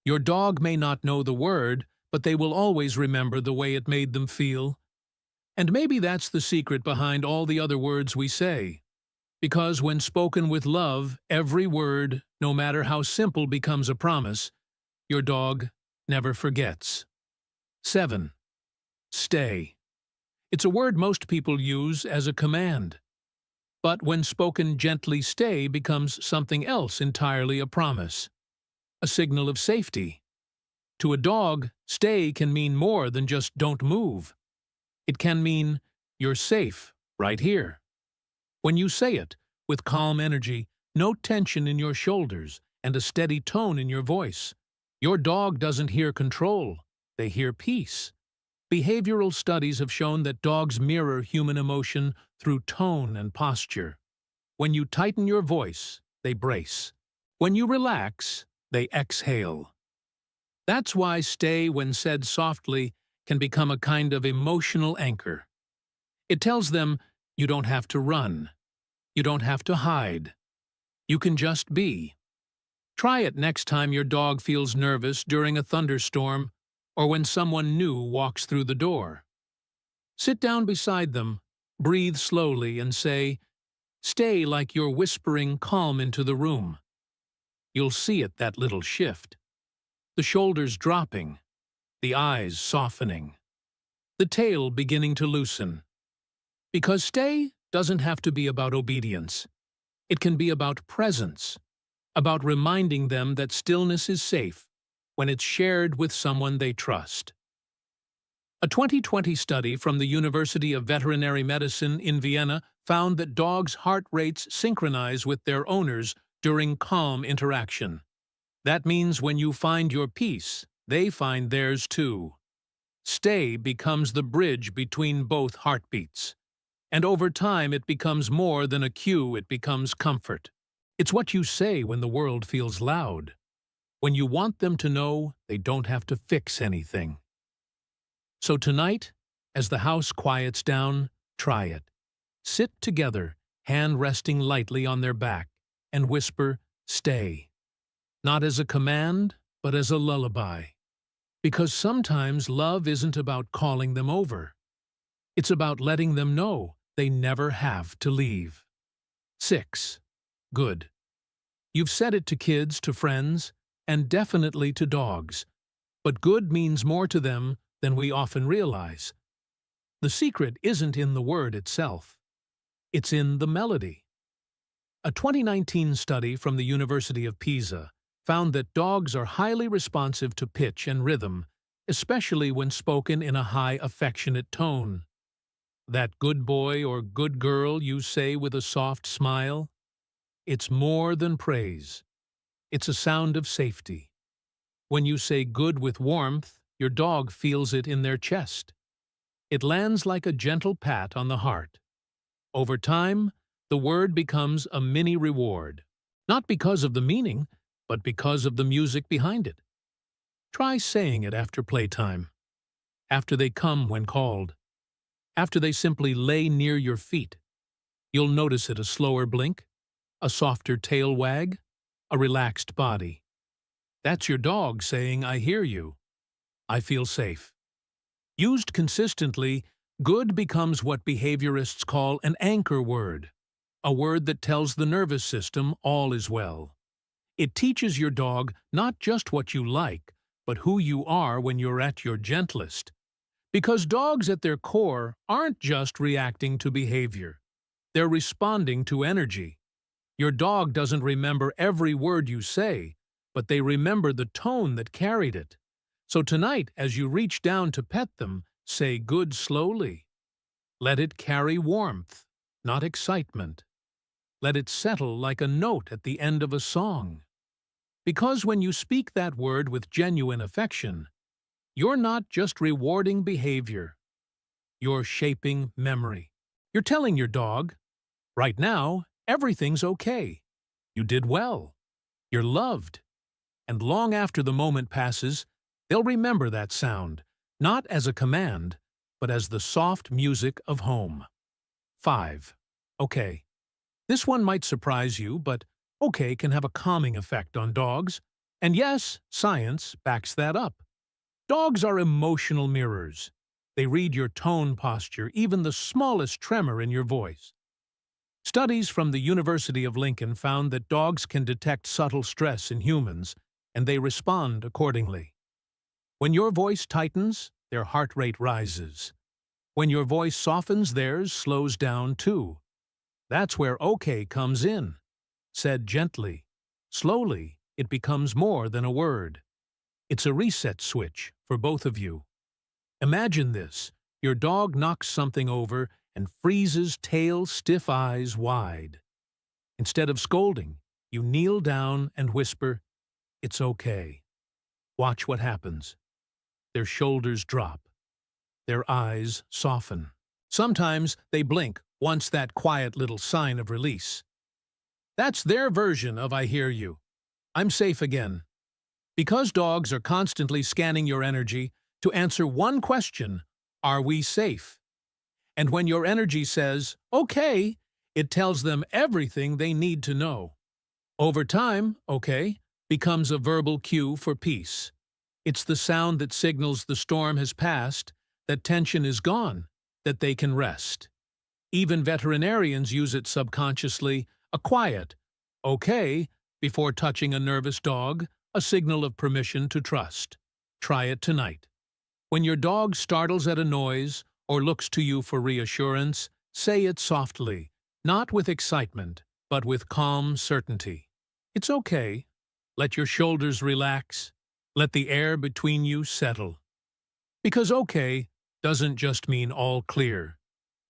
Speaker 1: Your dog may not know the word, but they will always remember the way it made them feel. And maybe that's the secret behind all the other words we say. Because when spoken with love, every word, no matter how simple, becomes a promise. Your dog never forgets. 7. Stay. It's a word most people use as a command. But when spoken gently, stay becomes something else entirely, a promise. A signal of safety. To a dog, stay can mean more than just don't move. It can mean you're safe right here. When you say it, with calm energy, no tension in your shoulders, and a steady tone in your voice, your dog doesn't hear control, they hear peace. Behavioral studies have shown that dogs mirror human emotion through tone and posture. When you tighten your voice, they brace. When you relax, they exhale. That's why stay, when said softly, can become a kind of emotional anchor. It tells them you don't have to run. You don't have to hide. You can just be. Try it next time your dog feels nervous during a thunderstorm or when someone new walks through the door. Sit down beside them, breathe slowly, and say, "Stay," like you're whispering calm into the room. You'll see it, that little shift. The shoulders dropping, the eyes softening, the tail beginning to loosen. Because stay doesn't have to be about obedience. It can be about presence, about reminding them that stillness is safe when it's shared with someone they trust. A 2020 study from the University of Veterinary Medicine in Vienna found that dogs' heart rates synchronize with their owners during calm interaction. That means when you find your peace, they find theirs too. Stay becomes the bridge between both heartbeats. And over time, it becomes more than a cue, it becomes comfort. It's what you say when the world feels loud. When you want them to know they don't have to fix anything. So tonight, as the house quiets down, try it. Sit together, hand resting lightly on their back, and whisper, "Stay." Not as a command, but as a lullaby. Because sometimes love isn't about calling them over. It's about letting them know they never have to leave. 6. Good. You've said it to kids, to friends, and definitely to dogs. But good means more to them than we often realize. The secret isn't in the word itself. It's in the melody. A 2019 study from the University of Pisa found that dogs are highly responsive to pitch and rhythm, especially when spoken in a high, affectionate tone. That good boy or good girl you say with a soft smile? It's more than praise. It's a sound of safety. When you say good with warmth, your dog feels it in their chest. It lands like a gentle pat on the heart. Over time, the word becomes a mini reward, not because of the meaning, but because of the music behind it. Try saying it after playtime, after they come when called, after they simply lay near your feet. You'll notice it: a slower blink, a softer tail wag, a relaxed body. That's your dog saying, "I hear you. I feel safe." Used consistently, good becomes what behaviorists call an anchor word, a word that tells the nervous system all is well. It teaches your dog not just what you like, but who you are when you're at your gentlest. Because dogs at their core aren't just reacting to behavior. They're responding to energy. Your dog doesn't remember every word you say, but they remember the tone that carried it. So tonight, as you reach down to pet them, say good slowly. Let it carry warmth, not excitement. Let it settle like a note at the end of a song. Because when you speak that word with genuine affection, you're not just rewarding behavior. You're shaping memory. You're telling your dog, right now, everything's okay. You did well. You're loved. And long after the moment passes, they'll remember that sound, not as a command, but as the soft music of home. 5. Okay. This one might surprise you, but okay can have a calming effect on dogs. And yes, science backs that up. Dogs are emotional mirrors. They read your tone, posture, even the smallest tremor in your voice. Studies from the University of Lincoln found that dogs can detect subtle stress in humans, and they respond accordingly. When your voice tightens, their heart rate rises. When your voice softens, theirs slows down too. That's where okay comes in. Said gently, slowly, it becomes more than a word. It's a reset switch for both of you. Imagine this. Your dog knocks something over and freezes, tail, stiff eyes wide. Instead of scolding, you kneel down and whisper, "It's okay." Watch what happens. Their shoulders drop. Their eyes soften. Sometimes they blink once that quiet little sign of release. That's their version of "I hear you. I'm safe again." Because dogs are constantly scanning your energy to answer one question, are we safe? And when your energy says, okay, it tells them everything they need to know. Over time, okay becomes a verbal cue for peace. It's the sound that signals the storm has passed, that tension is gone, that they can rest. Even veterinarians use it subconsciously, a quiet, okay, before touching a nervous dog, a signal of permission to trust. Try it tonight. When your dog startles at a noise or looks to you for reassurance, say it softly, not with excitement, but with calm certainty. It's okay. Let your shoulders relax. Let the air between you settle. Because okay doesn't just mean all clear.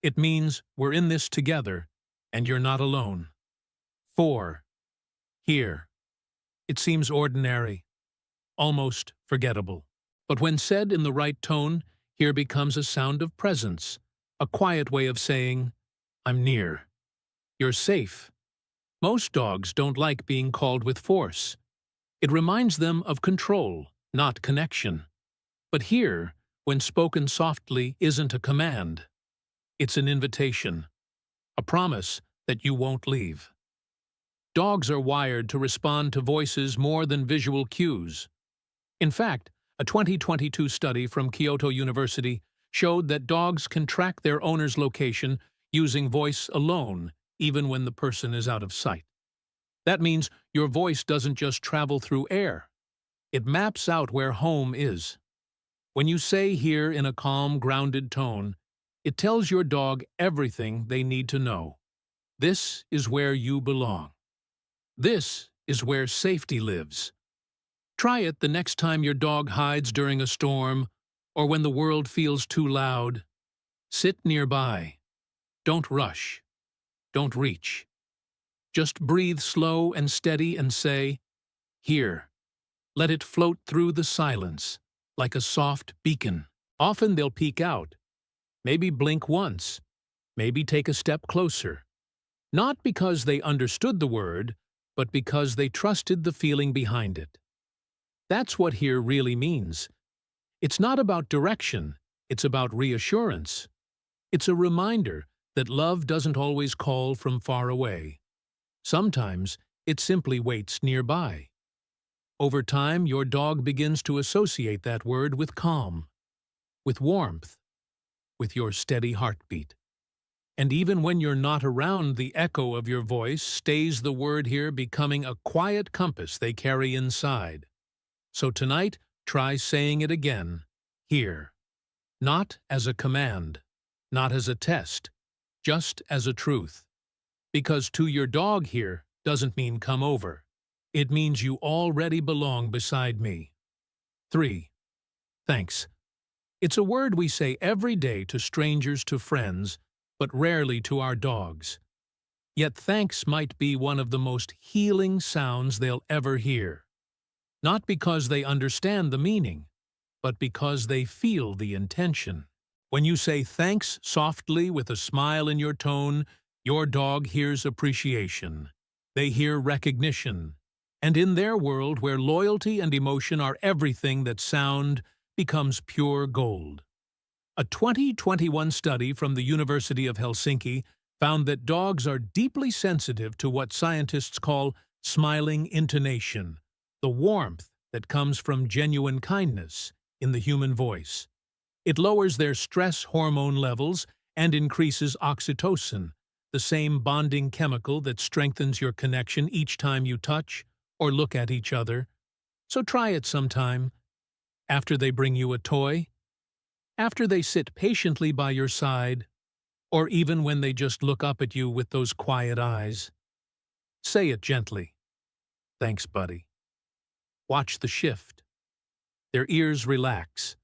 Speaker 1: It means we're in this together, and you're not alone. 4. Here. It seems ordinary, almost forgettable. But when said in the right tone, here becomes a sound of presence, a quiet way of saying, I'm near. You're safe. Most dogs don't like being called with force. It reminds them of control, not connection. But here, when spoken softly, isn't a command. It's an invitation, a promise that you won't leave. Dogs are wired to respond to voices more than visual cues. In fact, a 2022 study from Kyoto University showed that dogs can track their owner's location using voice alone, even when the person is out of sight. That means your voice doesn't just travel through air. It maps out where home is. When you say here in a calm, grounded tone, it tells your dog everything they need to know. This is where you belong. This is where safety lives. Try it the next time your dog hides during a storm or when the world feels too loud. Sit nearby. Don't rush. Don't reach. Just breathe slow and steady and say, here. Let it float through the silence, like a soft beacon. Often they'll peek out. Maybe blink once. Maybe take a step closer. Not because they understood the word, but because they trusted the feeling behind it. That's what here really means. It's not about direction, it's about reassurance. It's a reminder that love doesn't always call from far away. Sometimes it simply waits nearby. Over time, your dog begins to associate that word with calm, with warmth, with your steady heartbeat. And even when you're not around, the echo of your voice stays the word here, becoming a quiet compass they carry inside. So tonight, try saying it again, here. Not as a command, not as a test, just as a truth. Because to your dog here doesn't mean come over. It means you already belong beside me. 3. Thanks. It's a word we say every day to strangers, to friends, but rarely to our dogs. Yet thanks might be one of the most healing sounds they'll ever hear. Not because they understand the meaning, but because they feel the intention. When you say thanks softly with a smile in your tone, your dog hears appreciation. They hear recognition. And in their world where loyalty and emotion are everything, that sound becomes pure gold. A 2021 study from the University of Helsinki found that dogs are deeply sensitive to what scientists call smiling intonation, the warmth that comes from genuine kindness in the human voice. It lowers their stress hormone levels and increases oxytocin, the same bonding chemical that strengthens your connection each time you touch or look at each other. So try it sometime. After they bring you a toy, after they sit patiently by your side, or even when they just look up at you with those quiet eyes. Say it gently. Thanks, buddy. Watch the shift. Their ears relax.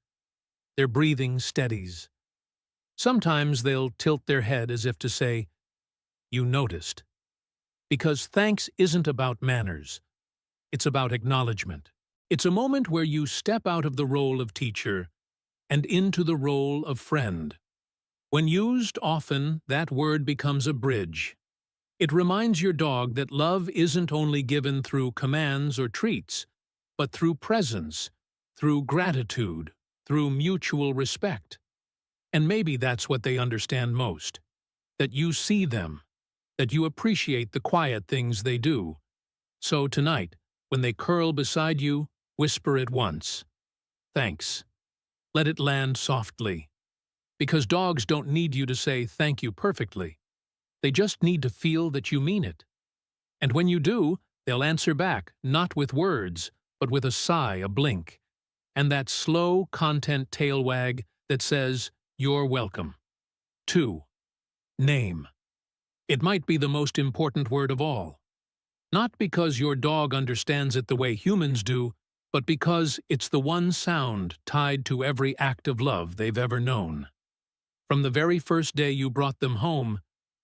Speaker 1: Their breathing steadies. Sometimes they'll tilt their head as if to say, "You noticed." Because thanks isn't about manners. It's about acknowledgement. It's a moment where you step out of the role of teacher and into the role of friend. When used often, that word becomes a bridge. It reminds your dog that love isn't only given through commands or treats, but through presence, through gratitude, through mutual respect. And maybe that's what they understand most, that you see them, that you appreciate the quiet things they do. So tonight, when they curl beside you, whisper it once. Thanks. Let it land softly. Because dogs don't need you to say thank you perfectly. They just need to feel that you mean it. And when you do, they'll answer back, not with words, but with a sigh, a blink, and that slow content tail wag that says, "You're welcome." 2. Name. It might be the most important word of all. Not because your dog understands it the way humans do, but because it's the one sound tied to every act of love they've ever known. From the very first day you brought them home,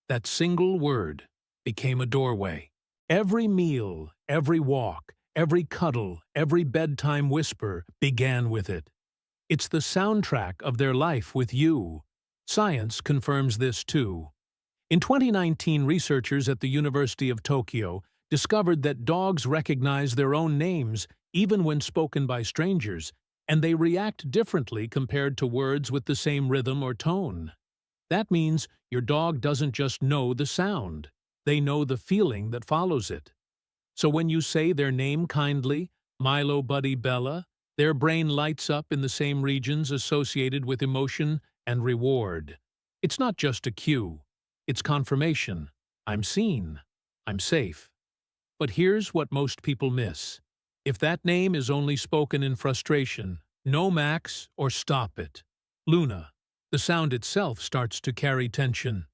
Speaker 1: that single word became a doorway. Every meal, every walk, every cuddle, every bedtime whisper began with it. It's the soundtrack of their life with you. Science confirms this too. In 2019, researchers at the University of Tokyo discovered that dogs recognize their own names even when spoken by strangers, and they react differently compared to words with the same rhythm or tone. That means your dog doesn't just know the sound, they know the feeling that follows it. So when you say their name kindly, Milo, Buddy, Bella, their brain lights up in the same regions associated with emotion and reward. It's not just a cue, it's confirmation. I'm seen, I'm safe. But here's what most people miss. If that name is only spoken in frustration, no max or stop it. Luna, the sound itself starts to carry tension.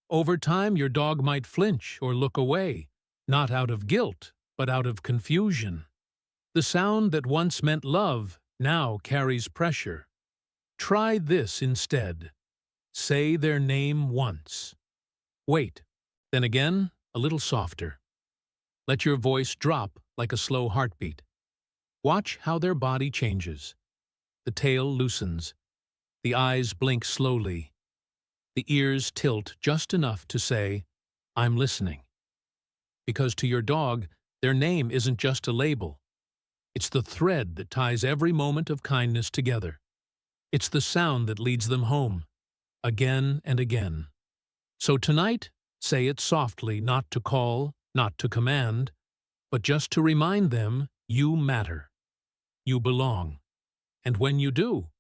Speaker 1: Over time, your dog might flinch or look away, not out of guilt, but out of confusion. The sound that once meant love now carries pressure. Try this instead. Say their name once. Wait, then again, a little softer. Let your voice drop like a slow heartbeat. Watch how their body changes. The tail loosens. The eyes blink slowly. The ears tilt just enough to say, "I'm listening." Because to your dog, their name isn't just a label. It's the thread that ties every moment of kindness together. It's the sound that leads them home, again and again. So tonight, say it softly, not to call, not to command, but just to remind them you matter. You belong. And when you do,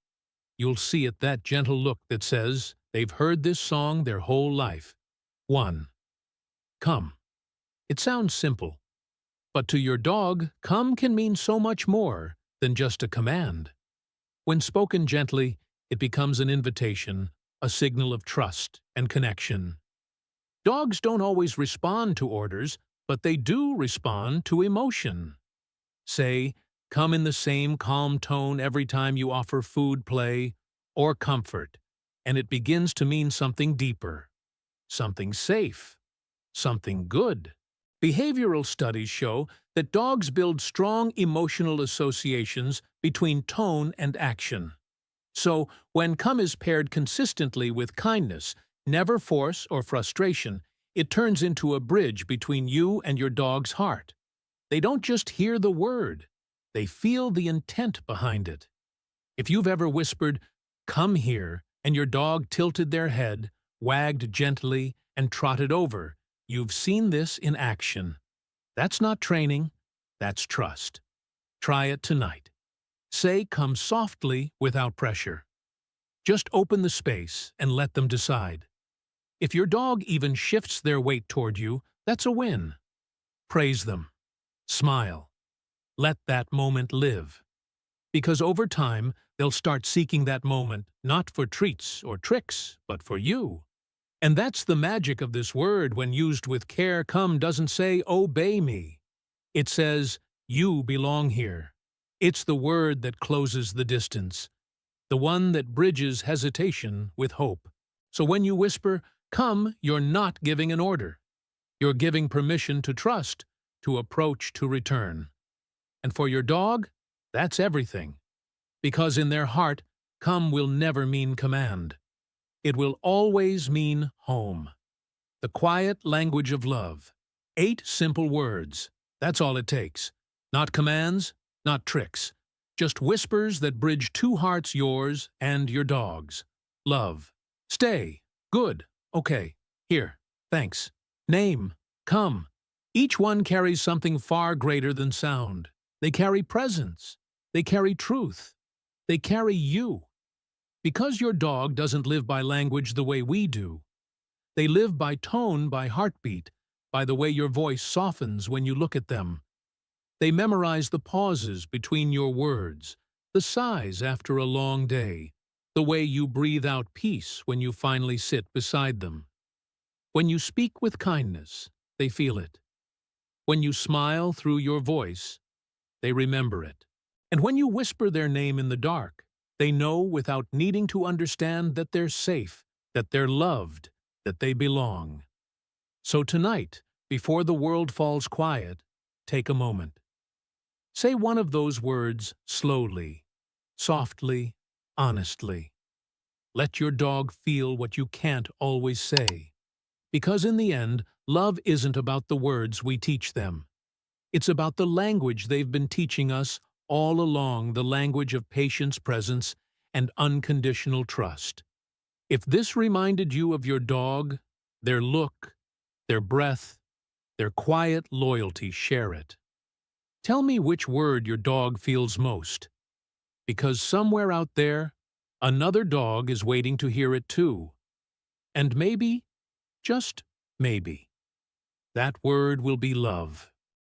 Speaker 1: you'll see it, that gentle look that says they've heard this song their whole life. 1. Come. It sounds simple, but to your dog, come can mean so much more than just a command. When spoken gently, it becomes an invitation, a signal of trust and connection. Dogs don't always respond to orders, but they do respond to emotion. Say, come in the same calm tone every time you offer food, play, or comfort, and it begins to mean something deeper, something safe, something good. Behavioral studies show that dogs build strong emotional associations between tone and action. So, when come is paired consistently with kindness, never force or frustration, it turns into a bridge between you and your dog's heart. They don't just hear the word, they feel the intent behind it. If you've ever whispered, "Come here," and your dog tilted their head, wagged gently, and trotted over, you've seen this in action. That's not training, that's trust. Try it tonight. Say, "Come softly," without pressure. Just open the space and let them decide. If your dog even shifts their weight toward you, that's a win. Praise them. Smile. Let that moment live. Because over time, they'll start seeking that moment not for treats or tricks, but for you. And that's the magic of this word when used with care. Come doesn't say, "Obey me." It says, "You belong here." It's the word that closes the distance, the one that bridges hesitation with hope. So when you whisper, "Come," you're not giving an order. You're giving permission to trust, to approach, to return. And for your dog, that's everything. Because in their heart, come will never mean command. It will always mean home. The quiet language of love. 8 simple words. That's all it takes. Not commands, not tricks. Just whispers that bridge 2 hearts, yours and your dog's. Love. Stay. Good. Okay. Here. Thanks. Name. Come. Each one carries something far greater than sound. They carry presence. They carry truth. They carry you. Because your dog doesn't live by language the way we do. They live by tone, by heartbeat, by the way your voice softens when you look at them. They memorize the pauses between your words, the sighs after a long day, the way you breathe out peace when you finally sit beside them. When you speak with kindness, they feel it. When you smile through your voice, they remember it. And when you whisper their name in the dark, they know without needing to understand that they're safe, that they're loved, that they belong. So tonight, before the world falls quiet, take a moment. Say one of those words slowly, softly, honestly. Let your dog feel what you can't always say. Because in the end, love isn't about the words we teach them. It's about the language they've been teaching us all along, the language of patience, presence, and unconditional trust. If this reminded you of your dog, their look, their breath, their quiet loyalty, share it. Tell me which word your dog feels most. Because somewhere out there, another dog is waiting to hear it too. And maybe, just maybe, that word will be love.